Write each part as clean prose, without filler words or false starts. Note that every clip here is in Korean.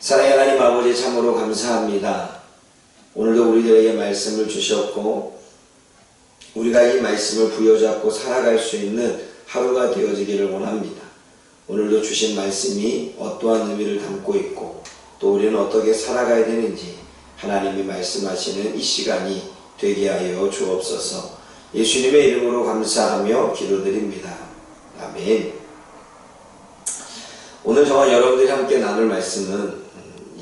사랑의 하나님 아버지, 참으로 감사합니다. 오늘도 우리들에게 말씀을 주셨고 우리가 이 말씀을 부여잡고 살아갈 수 있는 하루가 되어지기를 원합니다. 오늘도 주신 말씀이 어떠한 의미를 담고 있고 또 우리는 어떻게 살아가야 되는지 하나님이 말씀하시는 이 시간이 되게 하여 주옵소서. 예수님의 이름으로 감사하며 기도드립니다. 아멘. 오늘 저와 여러분들이 함께 나눌 말씀은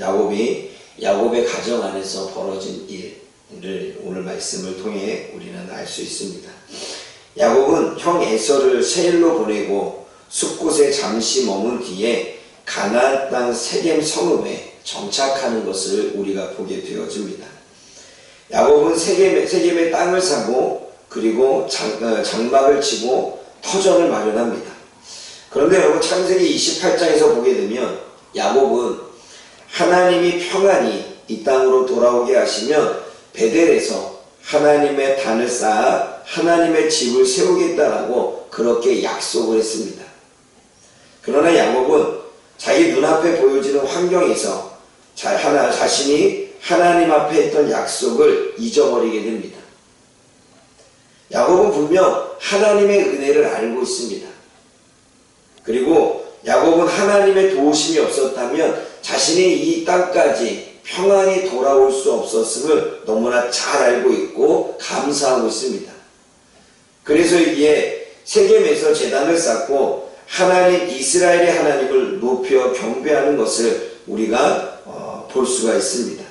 야곱의 가정 안에서 벌어진 일을 오늘 말씀을 통해 우리는 알 수 있습니다. 야곱은 형 에서를 세일로 보내고 숲곳에 잠시 머문 뒤에 가나안 땅 세겜 성읍에 정착하는 것을 우리가 보게 되어집니다. 야곱은 세겜의 땅을 사고 그리고 장막을 치고 터전을 마련합니다. 그런데 여러분, 창세기 28장에서 보게 되면 야곱은 하나님이 평안히 이 땅으로 돌아오게 하시면 베델에서 하나님의 단을 쌓아 하나님의 집을 세우겠다라고 그렇게 약속을 했습니다. 그러나 야곱은 자기 눈앞에 보여지는 환경에서 자신이 하나님 앞에 했던 약속을 잊어버리게 됩니다. 야곱은 분명 하나님의 은혜를 알고 있습니다. 그리고 야곱은 하나님의 도우심이 없었다면 자신이 이 땅까지 평안히 돌아올 수 없었음을 너무나 잘 알고 있고 감사하고 있습니다. 그래서 이기에 세겜에서 제단을 쌓고 이스라엘의 하나님을 높여 경배하는 것을 우리가 볼 수가 있습니다.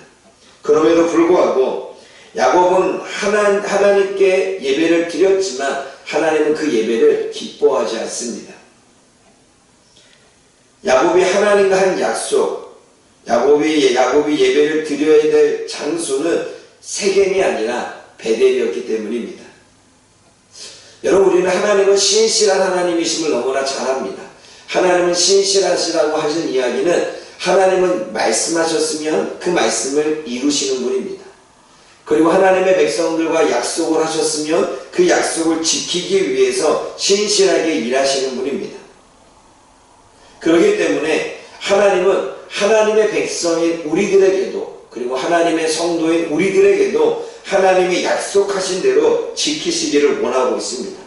그럼에도 불구하고 야곱은 하나님께 예배를 드렸지만 하나님은 그 예배를 기뻐하지 않습니다. 야곱이 하나님과 한 약속, 야곱이 예배를 드려야 될 장소는 세겜이 아니라 베델이었기 때문입니다. 여러분, 우리는 하나님은 신실한 하나님이심을 너무나 잘 압니다. 하나님은 신실하시라고 하신 이야기는 하나님은 말씀하셨으면 그 말씀을 이루시는 분입니다. 그리고 하나님의 백성들과 약속을 하셨으면 그 약속을 지키기 위해서 신실하게 일하시는 분입니다. 그렇기 때문에 하나님은 하나님의 백성인 우리들에게도 그리고 하나님의 성도인 우리들에게도 하나님이 약속하신 대로 지키시기를 원하고 있습니다.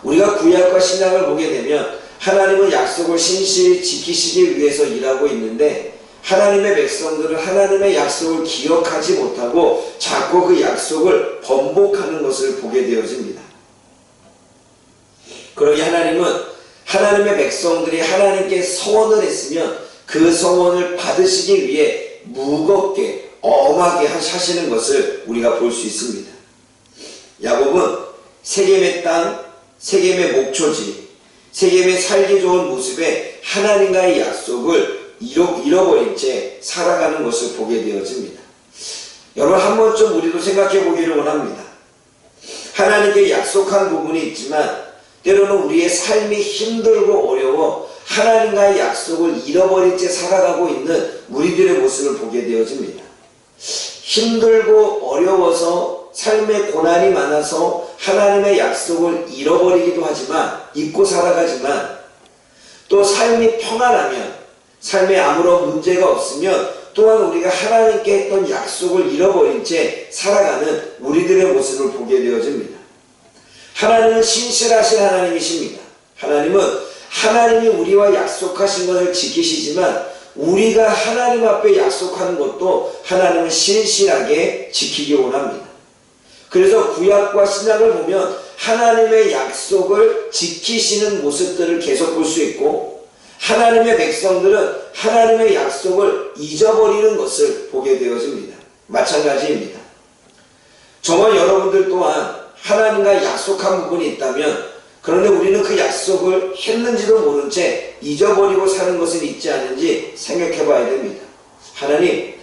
우리가 구약과 신약을 보게 되면 하나님은 약속을 신실히 지키시기 위해서 일하고 있는데 하나님의 백성들은 하나님의 약속을 기억하지 못하고 자꾸 그 약속을 번복하는 것을 보게 되어집니다. 그러기 하나님은 하나님의 백성들이 하나님께 서원을 했으면 그 서원을 받으시기 위해 무겁게 엄하게 하시는 것을 우리가 볼 수 있습니다. 야곱은 세겜의 땅, 세겜의 목초지, 세겜의 살기 좋은 모습에 하나님과의 약속을 잃어버린 채 살아가는 것을 보게 되어집니다. 여러분, 한 번쯤 우리도 생각해 보기를 원합니다. 하나님께 약속한 부분이 있지만 때로는 우리의 삶이 힘들고 어려워 하나님과의 약속을 잃어버린 채 살아가고 있는 우리들의 모습을 보게 되어집니다. 힘들고 어려워서 삶의 고난이 많아서 하나님의 약속을 잃어버리기도 하지만 잊고 살아가지만 또 삶이 평안하면 삶에 아무런 문제가 없으면 또한 우리가 하나님께 했던 약속을 잃어버린 채 살아가는 우리들의 모습을 보게 되어집니다. 하나님은 신실하신 하나님이십니다. 하나님이 우리와 약속하신 것을 지키시지만 우리가 하나님 앞에 약속하는 것도 하나님은 신실하게 지키기 원합니다. 그래서 구약과 신약을 보면 하나님의 약속을 지키시는 모습들을 계속 볼 수 있고 하나님의 백성들은 하나님의 약속을 잊어버리는 것을 보게 되어집니다. 마찬가지입니다. 저와 여러분들 또한 하나님과 약속한 부분이 있다면 그런데 우리는 그 약속을 했는지도 모른 채 잊어버리고 사는 것은 있지 않은지 생각해 봐야 됩니다. 하나님,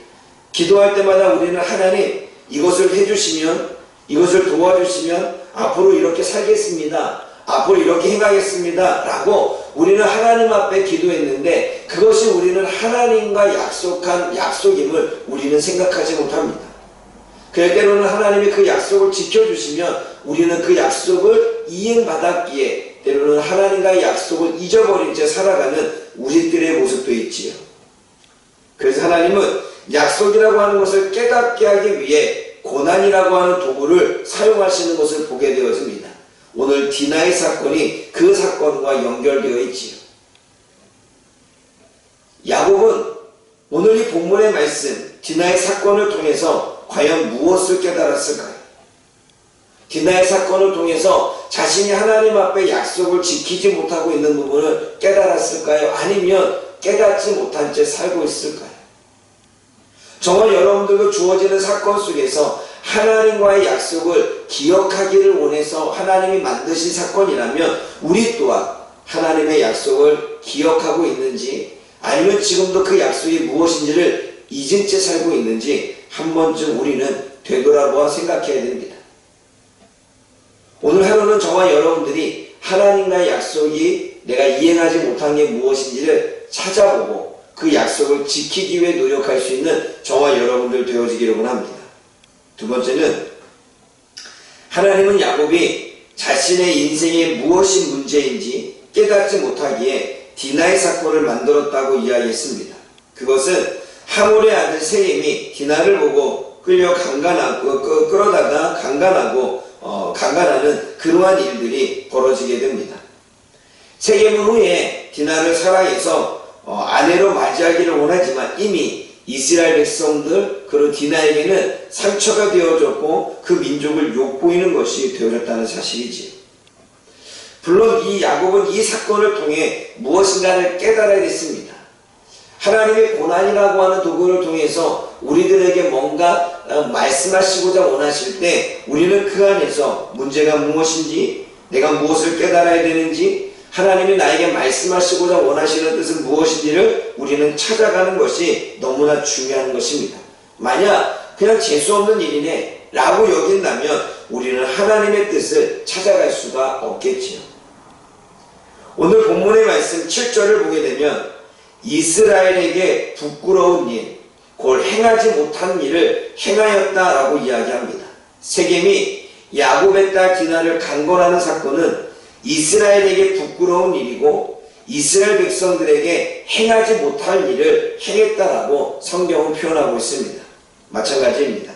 기도할 때마다 우리는 하나님, 이것을 해주시면, 이것을 도와주시면 앞으로 이렇게 살겠습니다. 앞으로 이렇게 행하겠습니다. 라고 우리는 하나님 앞에 기도했는데 그것이 우리는 하나님과 약속한 약속임을 우리는 생각하지 못합니다. 때로는 하나님이 그 약속을 지켜주시면 우리는 그 약속을 이행받았기에 때로는 하나님과의 약속을 잊어버린 채 살아가는 우리들의 모습도 있지요. 그래서 하나님은 약속이라고 하는 것을 깨닫게 하기 위해 고난이라고 하는 도구를 사용하시는 것을 보게 되어집니다. 오늘 디나의 사건이 그 사건과 연결되어 있지요. 야곱은 오늘 이 본문의 말씀 디나의 사건을 통해서 과연 무엇을 깨달았을까요? 디나의 사건을 통해서 자신이 하나님 앞에 약속을 지키지 못하고 있는 부분을 깨달았을까요? 아니면 깨닫지 못한 채 살고 있을까요? 정말 여러분들과 주어지는 사건 속에서 하나님과의 약속을 기억하기를 원해서 하나님이 만드신 사건이라면 우리 또한 하나님의 약속을 기억하고 있는지, 아니면 지금도 그 약속이 무엇인지를 잊은 채 살고 있는지 한 번쯤 우리는 되돌아보아 생각해야 됩니다. 오늘 하루는 저와 여러분들이 하나님과의 약속이 내가 이행하지 못한 게 무엇인지를 찾아보고 그 약속을 지키기 위해 노력할 수 있는 저와 여러분들 되어지기를 원합니다. 두 번째는, 하나님은 야곱이 자신의 인생에 무엇이 문제인지 깨닫지 못하기에 디나의 사건을 만들었다고 이야기했습니다. 그것은 하몰의 아들 세겜이 디나를 보고 끌어다가 강간하는 그러한 일들이 벌어지게 됩니다. 세겜은 후에 디나를 사랑해서 아내로 맞이하기를 원하지만 이미 이스라엘 백성들 그리고 디나에게는 상처가 되어졌고 그 민족을 욕보이는 것이 되어졌다는 사실이지요. 물론 이 야곱은 이 사건을 통해 무엇인가를 깨달아야 됐습니다. 하나님의 고난이라고 하는 도구를 통해서 우리들에게 뭔가 말씀하시고자 원하실 때 우리는 그 안에서 문제가 무엇인지, 내가 무엇을 깨달아야 되는지, 하나님이 나에게 말씀하시고자 원하시는 뜻은 무엇인지를 우리는 찾아가는 것이 너무나 중요한 것입니다. 만약 그냥 재수없는 일이네 라고 여긴다면 우리는 하나님의 뜻을 찾아갈 수가 없겠지요. 오늘 본문의 말씀 7절을 보게 되면 이스라엘에게 부끄러운 일, 곧 행하지 못한 일을 행하였다라고 이야기합니다. 세겜이 야곱의 딸 디나를 강권하는 사건은 이스라엘에게 부끄러운 일이고 이스라엘 백성들에게 행하지 못할 일을 행했다라고 성경은 표현하고 있습니다. 마찬가지입니다.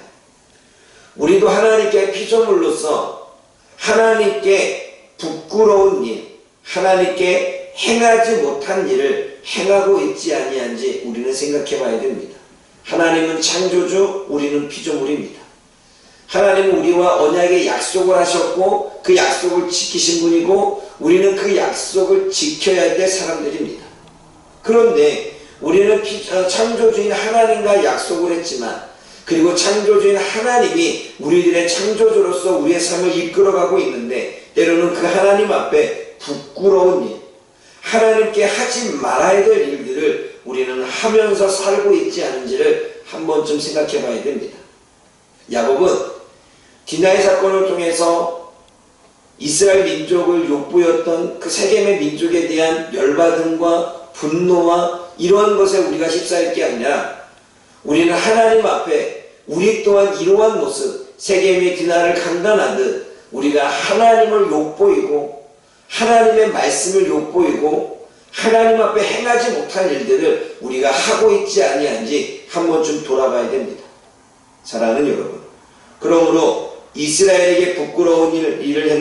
우리도 하나님께 피조물로서 하나님께 부끄러운 일, 하나님께 행하지 못한 일을 행하고 있지 아니한지 우리는 생각해 봐야 됩니다. 하나님은 창조주, 우리는 피조물입니다. 하나님은 우리와 언약의 약속을 하셨고 그 약속을 지키신 분이고 우리는 그 약속을 지켜야 될 사람들입니다. 그런데 우리는 창조주인 하나님과 약속을 했지만, 그리고 창조주인 하나님이 우리들의 창조주로서 우리의 삶을 이끌어가고 있는데 때로는 그 하나님 앞에 부끄러운 일, 하나님께 하지 말아야 될 일들을 우리는 하면서 살고 있지 않은지를 한 번쯤 생각해 봐야 됩니다. 야곱은 디나의 사건을 통해서 이스라엘 민족을 욕보였던 그 세겜의 민족에 대한 열받음과 분노와 이러한 것에 우리가 휩싸일 게 아니라 우리는 하나님 앞에 우리 또한 이러한 모습, 세겜의 디나를 강간하듯 우리가 하나님을 욕보이고 하나님의 말씀을 욕보이고 하나님 앞에 행하지 못한 일들을 우리가 하고 있지 아니한지 한 번쯤 돌아봐야 됩니다. 사랑하는 여러분, 그러므로 이스라엘에게 부끄러운 일을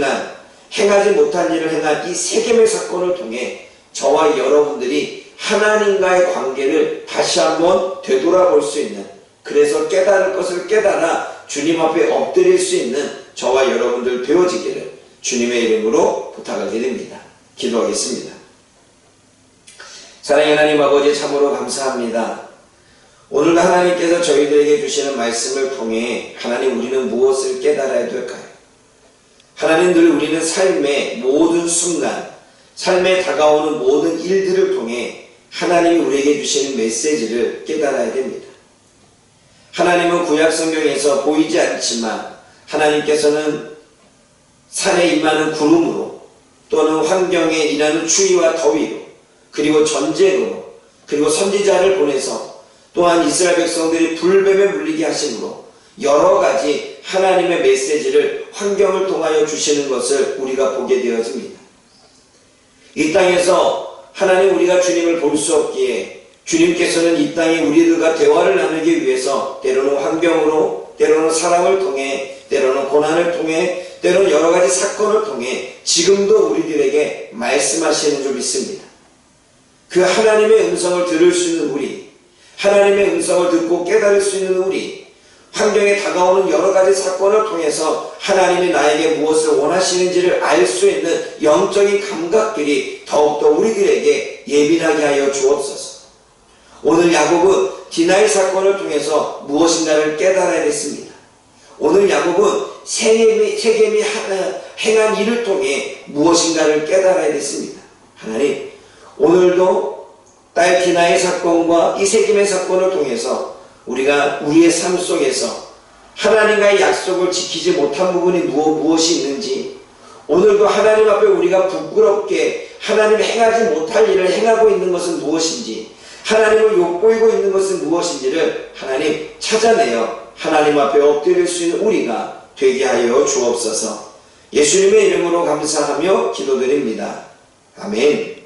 행하지 못한 일을 행한 이 세겜의 사건을 통해 저와 여러분들이 하나님과의 관계를 다시 한번 되돌아볼 수 있는, 그래서 깨달을 것을 깨달아 주님 앞에 엎드릴 수 있는 저와 여러분들 되어지기를 주님의 이름으로 부탁하게 됩니다. 기도하겠습니다. 사랑의 하나님 아버지, 참으로 감사합니다. 오늘도 하나님께서 저희들에게 주시는 말씀을 통해 하나님, 우리는 무엇을 깨달아야 될까요? 하나님, 늘 우리는 삶의 모든 순간, 삶에 다가오는 모든 일들을 통해 하나님이 우리에게 주시는 메시지를 깨달아야 됩니다. 하나님은 구약 성경에서 보이지 않지만 하나님께서는 산에 임하는 구름으로, 또는 환경에 일하는 추위와 더위로, 그리고 전쟁으로, 그리고 선지자를 보내서 또한 이스라엘 백성들이 불뱀에 물리게 하심으로 여러 가지 하나님의 메시지를 환경을 통하여 주시는 것을 우리가 보게 되어집니다. 이 땅에서 하나님, 우리가 주님을 볼 수 없기에 주님께서는 이 땅에 우리들과 대화를 나누기 위해서 때로는 환경으로, 때로는 사랑을 통해, 때로는 고난을 통해, 때로는 여러 가지 사건을 통해 지금도 우리들에게 말씀하시는 줄 믿습니다. 그 하나님의 음성을 들을 수 있는 우리, 하나님의 음성을 듣고 깨달을 수 있는 우리, 환경에 다가오는 여러 가지 사건을 통해서 하나님이 나에게 무엇을 원하시는지를 알 수 있는 영적인 감각들이 더욱더 우리들에게 예민하게 하여 주옵소서. 오늘 야곱은 디나이 사건을 통해서 무엇인가를 깨달아야 했습니다. 오늘 야곱은 세겜이 행한 일을 통해 무엇인가를 깨달아야 했습니다. 하나님, 오늘도 딸 디나의 사건과 이 세겜의 사건을 통해서 우리가 우리의 삶 속에서 하나님과의 약속을 지키지 못한 부분이 무엇이 있는지, 오늘도 하나님 앞에 우리가 부끄럽게 하나님 행하지 못할 일을 행하고 있는 것은 무엇인지, 하나님을 욕보이고 있는 것은 무엇인지를 하나님 찾아내어 하나님 앞에 엎드릴 수 있는 우리가 되게 하여 주옵소서. 예수님의 이름으로 감사하며 기도드립니다. 아멘.